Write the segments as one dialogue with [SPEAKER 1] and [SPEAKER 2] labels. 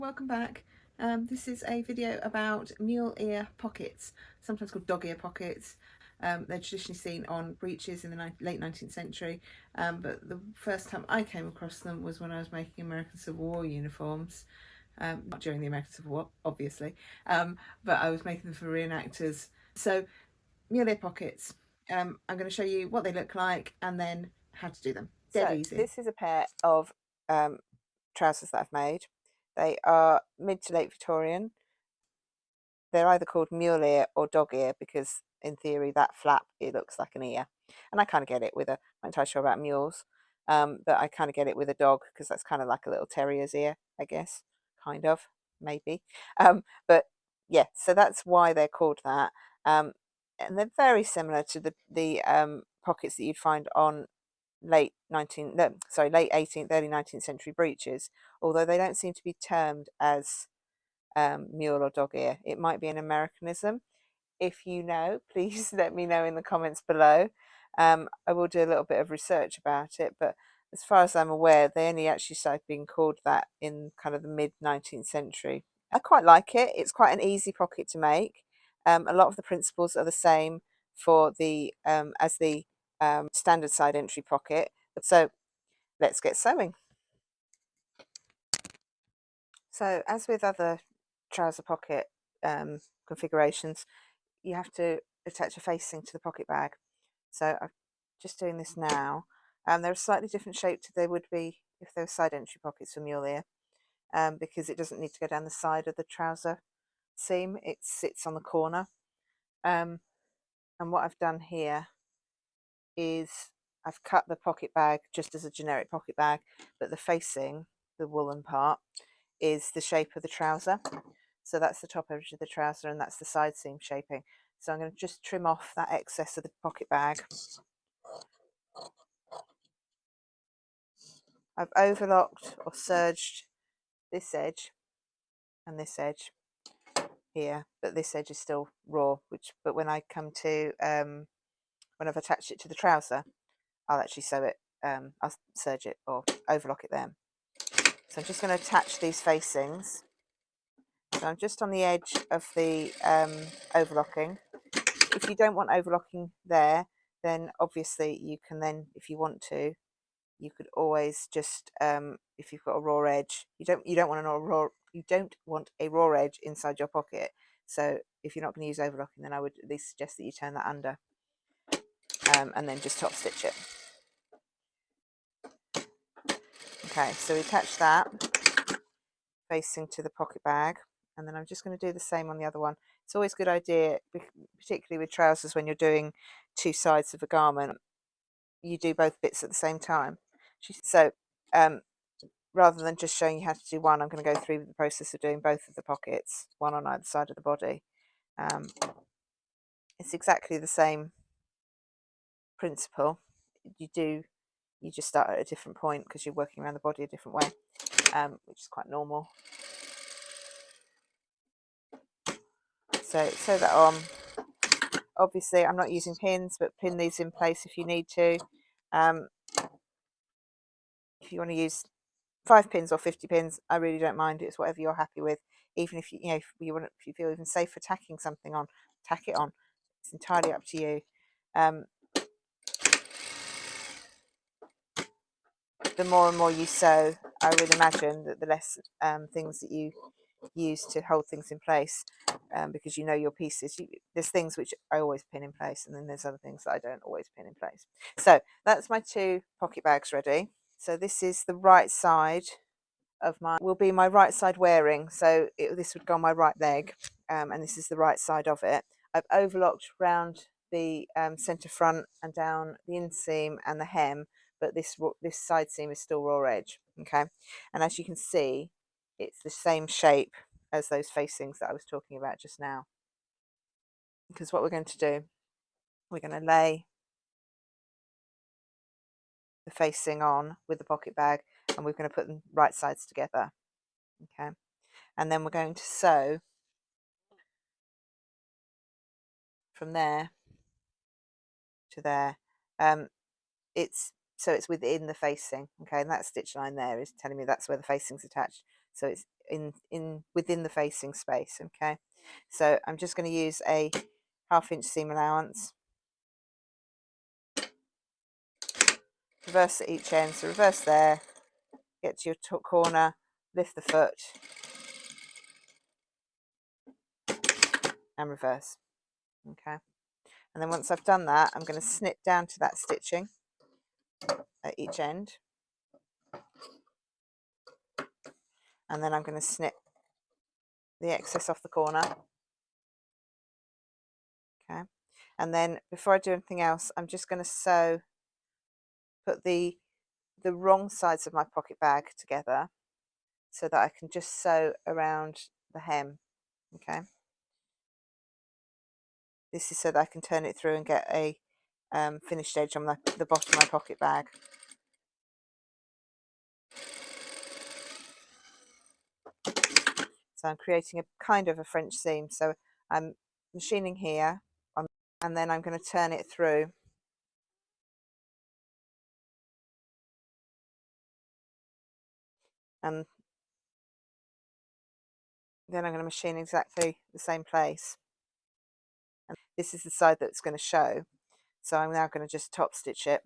[SPEAKER 1] Welcome back. This is a video about mule ear pockets, sometimes called dog ear pockets. They're traditionally seen on breeches in the late 19th century, but the first time I came across them was when I was making American Civil War uniforms. Not during the American Civil War, obviously, but I was making them for reenactors. So mule ear pockets, I'm going to show you what they look like and then how to do them. Dead easy.
[SPEAKER 2] This is a pair of trousers that I've made. They are mid to late Victorian. They're either called mule ear or dog ear because in theory that flap, it looks like an ear. And I kind of get it with a, I'm not entirely sure about mules, but I kind of get it with a dog because that's kind of like a little terrier's ear, I guess, kind of, maybe. But yeah, so that's why they're called that. And they're very similar to the pockets that you'd find on late 18th, early 19th century breeches, although they don't seem to be termed as mule or dog ear. It might be an Americanism. If you know, please let me know in the comments below. I will do a little bit of research about it, but as far as I'm aware, they only actually started being called that in kind of the mid 19th century. I quite like it. It's quite an easy pocket to make. A lot of the principles are the same for the as the standard side entry pocket. So let's get sewing. So as with other trouser pocket configurations, you have to attach a facing to the pocket bag. So I'm just doing this now. They're a slightly different shape to they would be if they were side entry pockets for mule ear, because it doesn't need to go down the side of the trouser seam. It sits on the corner. And what I've done here is I've cut the pocket bag just as a generic pocket bag, but the facing, the woolen part, is the shape of the trouser. So that's the top edge of the trouser and that's the side seam shaping. So I'm going to just trim off that excess of the pocket bag. I've overlocked or serged this edge and this edge here, but this edge is still raw, but when I come to when I've attached it to the trouser, I'll actually sew it, I'll serge it or overlock it then. So I'm just going to attach these facings. So I'm just on the edge of the overlocking. If you don't want overlocking there, then obviously you can then, if you want to, you could always just if you've got a raw edge, you don't want a raw edge inside your pocket. So if you're not going to use overlocking, then I would at least suggest that you turn that under and then just top stitch it. Okay, so we attach that facing to the pocket bag, and then I'm just going to do the same on the other one. It's always a good idea, particularly with trousers, when you're doing two sides of a garment, you do both bits at the same time. So rather than just showing you how to do one, I'm going to go through the process of doing both of the pockets, one on either side of the body. It's exactly the same principle. You just start at a different point because you're working around the body a different way, which is quite normal. So sew that on. Obviously I'm not using pins, but pin these in place if you need to. If you want to use 5 pins or 50 pins, I really don't mind. It's whatever you're happy with. Even if if you feel even safer tacking something on, tack it on. It's entirely up to you. The more and more you sew, I would imagine that the less things that you use to hold things in place, because you know your pieces. There's things which I always pin in place, and then there's other things that I don't always pin in place. So that's my 2 pocket bags ready. So this is the right side of will be my right side wearing, so this would go on my right leg, and this is the right side of it. I've overlocked round the centre front and down the inseam and the hem, but this side seam is still raw edge. Okay, and as you can see, it's the same shape as those facings that I was talking about just now. Because what we're going to do, we're going to lay the facing on with the pocket bag, and we're going to put them right sides together. Okay, and then we're going to sew from there to there. It's within the facing. Okay, and that stitch line there is telling me that's where the facing's attached. So within the facing space. Okay, so I'm just going to use a 1/2 inch seam allowance, reverse at each end, so reverse there, get to your top corner, lift the foot and reverse. Okay, and then once I've done that, I'm going to snip down to that stitching at each end, and then I'm going to snip the excess off the corner. Okay, and then before I do anything else, I'm just going to put the wrong sides of my pocket bag together so that I can just sew around the hem. Okay, this is so that I can turn it through and get a finished edge on the bottom of my pocket bag. So I'm creating a kind of a French seam. So I'm machining here, and then I'm going to turn it through. And then I'm going to machine exactly the same place. And this is the side that's going to show. So I'm now going to just top stitch it.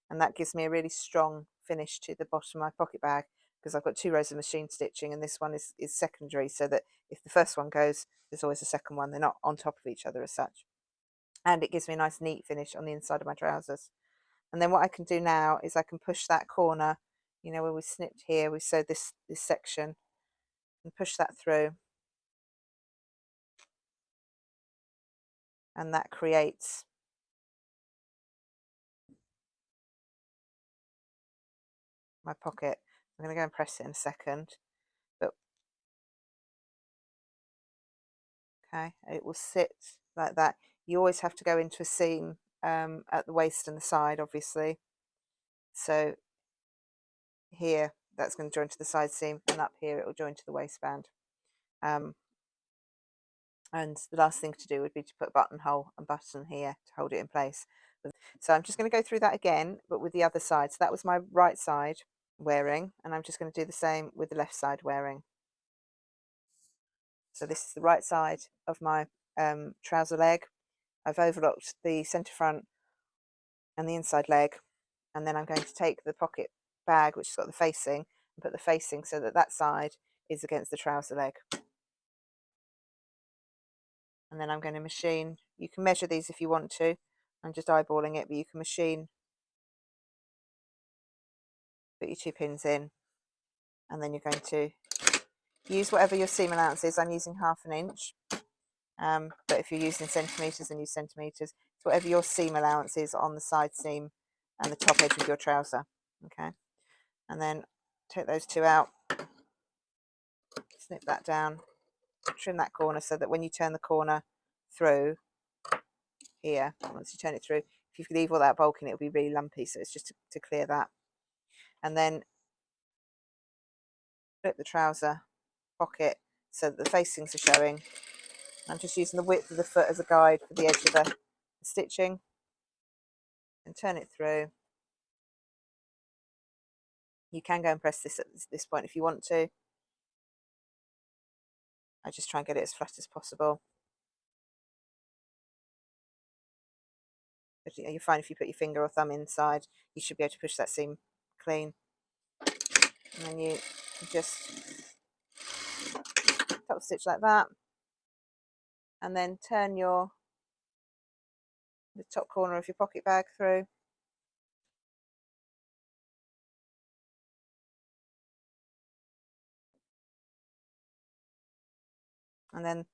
[SPEAKER 2] And that gives me a really strong finish to the bottom of my pocket bag, because I've got 2 rows of machine stitching, and this one is secondary, so that if the first one goes, there's always a second one. They're not on top of each other as such. And it gives me a nice neat finish on the inside of my trousers. And then what I can do now is I can push that corner, you know, where we snipped here, we sewed this section, and push that through, and that creates my pocket. I'm going to go and press it in a second, but okay, it will sit like that. You always have to go into a seam at the waist and the side, obviously. So here, that's going to join to the side seam, and up here it will join to the waistband. And the last thing to do would be to put a buttonhole and button here to hold it in place. So I'm just going to go through that again, but with the other side. So that was my right side wearing, and I'm just going to do the same with the left side wearing. So this is the right side of my trouser leg. I've overlocked the centre front and the inside leg, and then I'm going to take the pocket bag, which has got the facing, and put the facing so that that side is against the trouser leg. And then I'm going to machine. You can measure these if you want to. I'm just eyeballing it, but you can machine. Put your 2 pins in, and then you're going to use whatever your seam allowance is. I'm using 1/2 inch, but if you're using centimetres, then use centimetres. So whatever your seam allowance is on the side seam and the top edge of your trouser. Okay, and then take those 2 out, snip that down, trim that corner so that when you turn the corner through here, once you turn it through, if you leave all that bulk in, it'll be really lumpy. So it's just to clear that. And then flip the trouser pocket so that the facings are showing. I'm just using the width of the foot as a guide for the edge of the stitching, and turn it through. You can go and press this at this point if you want to. I just try and get it as flat as possible. But you find if you put your finger or thumb inside, you should be able to push that seam clean. And then you just top stitch like that, and then turn the top corner of your pocket bag through. And then,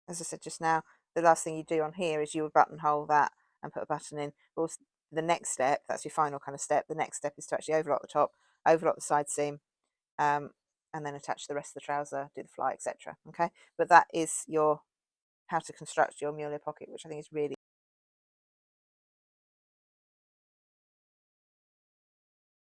[SPEAKER 2] as I said just now, the last thing you do on here is you would buttonhole that and put a button in. But the next step, that's your final kind of step, the next step is to actually overlock the top, overlock the side seam, and then attach the rest of the trouser, do the fly, etc. Okay, but that is your how to construct your Mule Ear pocket, which I think is really